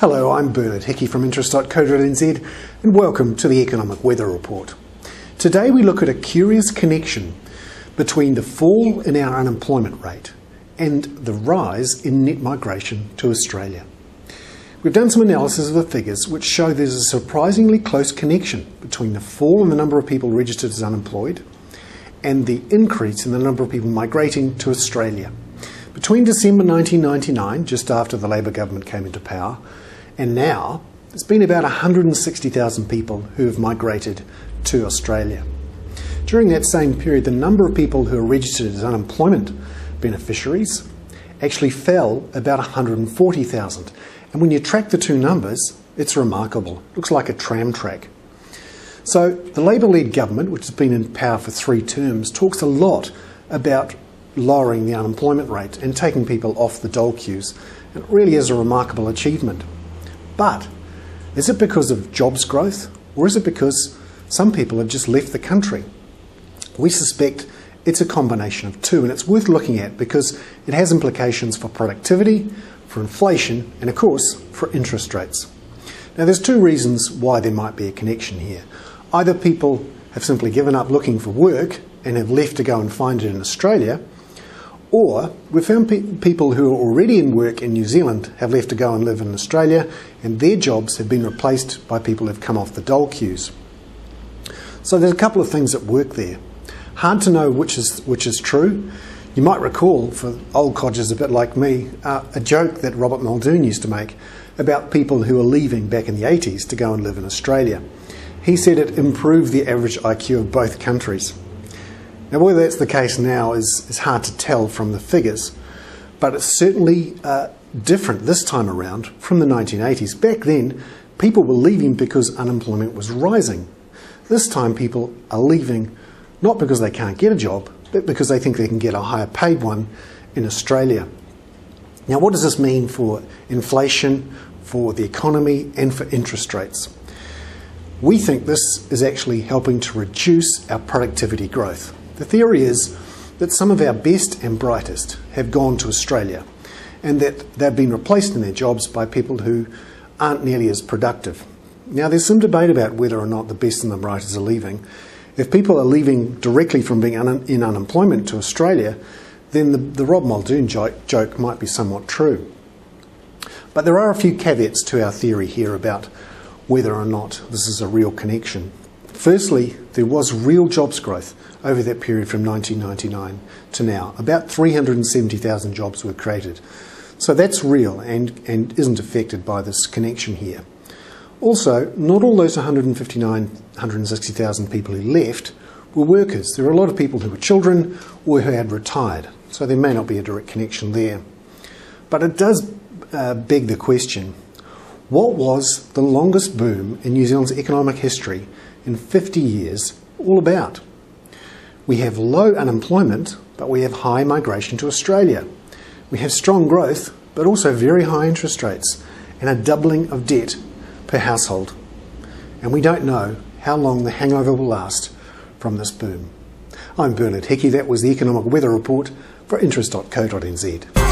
Hello, I'm Bernard Hickey from interest.co.nz and welcome to the Economic Weather Report. Today we look at a curious connection between the fall in our unemployment rate and the rise in net migration to Australia. We've done some analysis of the figures which show there's a surprisingly close connection between the fall in the number of people registered as unemployed and the increase in the number of people migrating to Australia. Between December 1999, just after the Labor government came into power, and now, there's been about 160,000 people who have migrated to Australia. During that same period, the number of people who are registered as unemployment beneficiaries actually fell about 140,000. And when you track the two numbers, it's remarkable. It looks like a tram track. So the Labor-led government, which has been in power for 3 terms, talks a lot about lowering the unemployment rate and taking people off the dole queues. It really is a remarkable achievement. But is it because of jobs growth, or is it because some people have just left the country? We suspect it's a combination of two, and it's worth looking at because it has implications for productivity, for inflation, and of course for interest rates. Now there's 2 reasons why there might be a connection here. Either people have simply given up looking for work and have left to go and find it in Australia, or we've found people who are already in work in New Zealand have left to go and live in Australia, and their jobs have been replaced by people who've come off the dole queues. So there's a couple of things at work there. Hard to know which is true. You might recall, for old codgers a bit like me, a joke that Robert Muldoon used to make about people who are leaving back in the 80s to go and live in Australia. He said it improved the average IQ of both countries. Now whether that's the case now is hard to tell from the figures, but it's certainly different this time around from the 1980s. Back then, people were leaving because unemployment was rising. This time people are leaving not because they can't get a job, but because they think they can get a higher paid one in Australia. Now what does this mean for inflation, for the economy, and for interest rates? We think this is actually helping to reduce our productivity growth. The theory is that some of our best and brightest have gone to Australia and that they've been replaced in their jobs by people who aren't nearly as productive. Now there's some debate about whether or not the best and the brightest are leaving. If people are leaving directly from being in unemployment to Australia, then the Rob Muldoon joke might be somewhat true. But there are a few caveats to our theory here about whether or not this is a real connection. Firstly, there was real jobs growth over that period from 1999 to now. About 370,000 jobs were created. So that's real and isn't affected by this connection here. Also, not all those 160,000 people who left were workers. There were a lot of people who were children or who had retired. So there may not be a direct connection there. But it does beg the question, what was the longest boom in New Zealand's economic history in 50 years all about? We have low unemployment, but we have high migration to Australia. We have strong growth, but also very high interest rates and a doubling of debt per household. And we don't know how long the hangover will last from this boom. I'm Bernard Hickey. That was the Economic Weather Report for interest.co.nz.